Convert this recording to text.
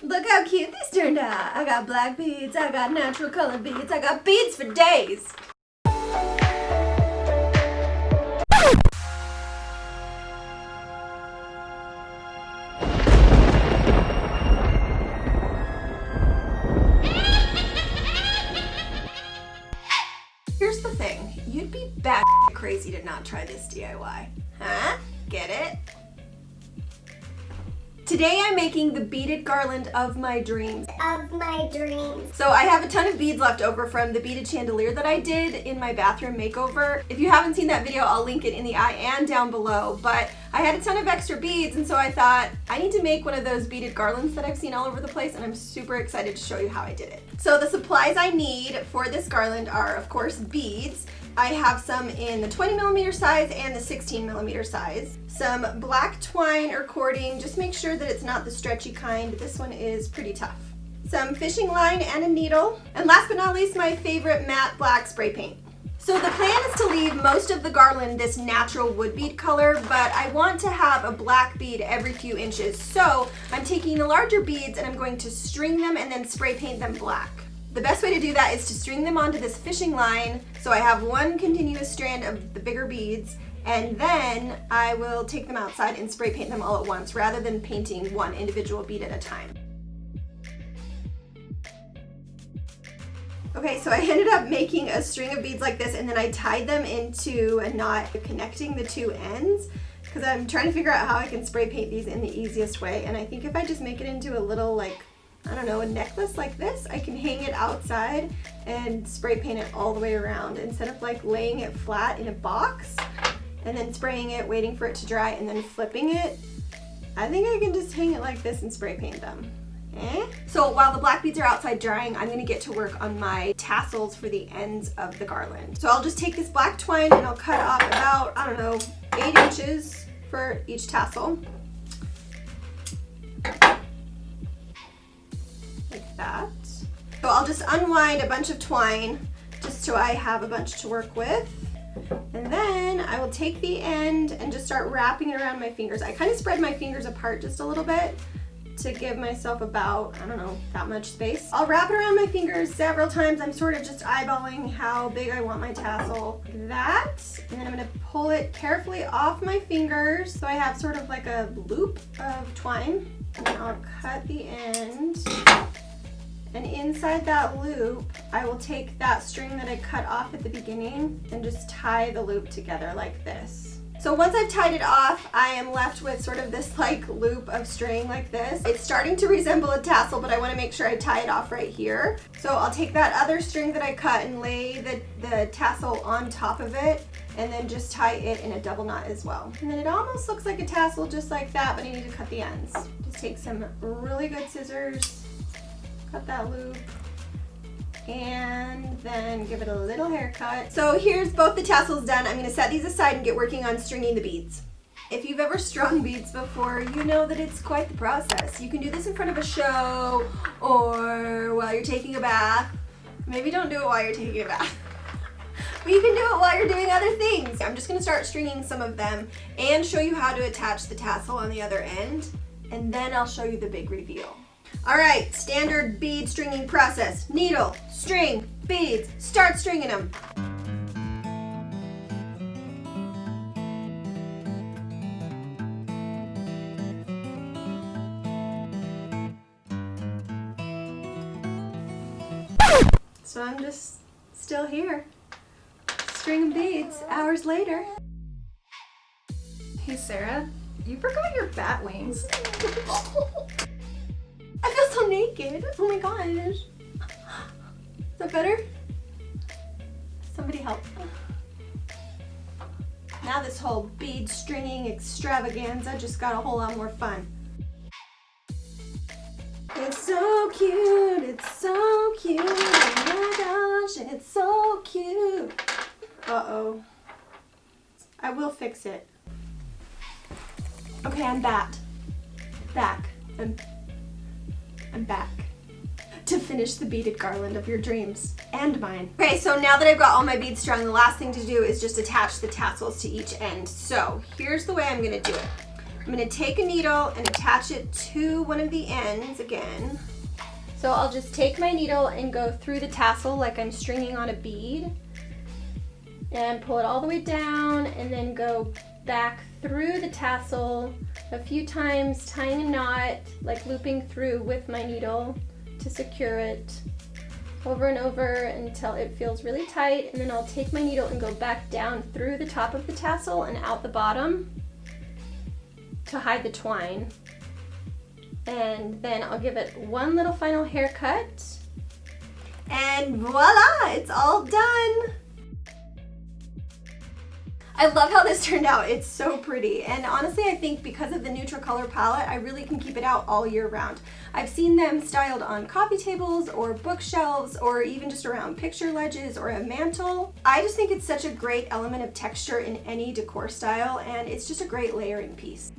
Look how cute these turned out. I got black beads, I got natural color beads, I got beads for days. Here's the thing, you'd be bat crazy to not try this DIY. Huh? Get it? Today I'm making the beaded garland of my dreams. So I have a ton of beads left over from the beaded chandelier that I did in my bathroom makeover. If you haven't seen that video, I'll link it in the eye and down below. But I had a ton of extra beads, and so I thought I need to make one of those beaded garlands that I've seen all over the place, and I'm super excited to show you how I did it. So the supplies I need for this garland are, of course, beads. I have some in the 20mm size and the 16mm size. Some black twine or cording, just make sure that it's not the stretchy kind. This one is pretty tough. Some fishing line and a needle. And last but not least, my favorite matte black spray paint. So the plan is to leave most of the garland this natural wood bead color, but I want to have a black bead every few inches. So I'm taking the larger beads and I'm going to string them and then spray paint them black. The best way to do that is to string them onto this fishing line, so I have one continuous strand of the bigger beads, and then I will take them outside and spray paint them all at once rather than painting one individual bead at a time. Okay, so I ended up making a string of beads like this, and then I tied them into a knot connecting the two ends because I'm trying to figure out how I can spray paint these in the easiest way. And I think if I just make it into a little, like, I don't know, a necklace like this, I can hang it outside and spray paint it all the way around instead of like laying it flat in a box and then spraying it, waiting for it to dry, and then flipping it. I think I can just hang it like this and spray paint them. So while the black beads are outside drying, I'm gonna get to work on my tassels for the ends of the garland. So I'll just take this black twine and I'll cut off about, I don't know, 8 inches for each tassel. Like that. So I'll just unwind a bunch of twine just so I have a bunch to work with. And then I will take the end and just start wrapping it around my fingers. I kind of spread my fingers apart just a little bit to give myself about, I don't know, that much space. I'll wrap it around my fingers several times. I'm sort of just eyeballing how big I want my tassel. Like that. And then I'm gonna pull it carefully off my fingers so I have sort of like a loop of twine. And I'll cut the end. And inside that loop, I will take that string that I cut off at the beginning and just tie the loop together like this. So once I've tied it off, I am left with sort of this like loop of string like this. It's starting to resemble a tassel, but I want to make sure I tie it off right here. So I'll take that other string that I cut and lay the tassel on top of it, and then just tie it in a double knot as well. And then it almost looks like a tassel just like that, but I need to cut the ends. Just take some really good scissors, cut that loop, and then give it a little haircut. So here's both the tassels done. I'm gonna set these aside and get working on stringing the beads. If you've ever strung beads before, you know that it's quite the process. You can do this in front of a show or while you're taking a bath. Maybe don't do it while you're taking a bath. But you can do it while you're doing other things. I'm just gonna start stringing some of them and show you how to attach the tassel on the other end, and then I'll show you the big reveal. All right, standard bead stringing process. Needle, string, beads, start stringing them. So I'm just still here, stringing beads hours later. Hey Sarah, you forgot your bat wings. I feel so naked. Oh my gosh. Is that better? Somebody help. Now this whole bead stringing extravaganza just got a whole lot more fun. It's so cute. It's so cute. Oh my gosh, it's so cute. Uh-oh. I will fix it. Okay, I'm back. I'm back to finish the beaded garland of your dreams and mine. Okay, so now that I've got all my beads strung, the last thing to do is just attach the tassels to each end. So here's the way I'm gonna do it. I'm I'm gonna take a needle and attach it to one of the ends again. So I'll just take my needle and go through the tassel like I'm stringing on a bead, and pull it all the way down, and then go back through the tassel a few times, tying a knot, like looping through with my needle to secure it over and over until it feels really tight. And then I'll take my needle and go back down through the top of the tassel and out the bottom to hide the twine. And then I'll give it one little final haircut, and voila, it's all done. I love how this turned out. It's so pretty. And honestly, I think because of the neutral color palette, I really can keep it out all year round. I've seen them styled on coffee tables or bookshelves or even just around picture ledges or a mantle. I just think it's such a great element of texture in any decor style, and it's just a great layering piece.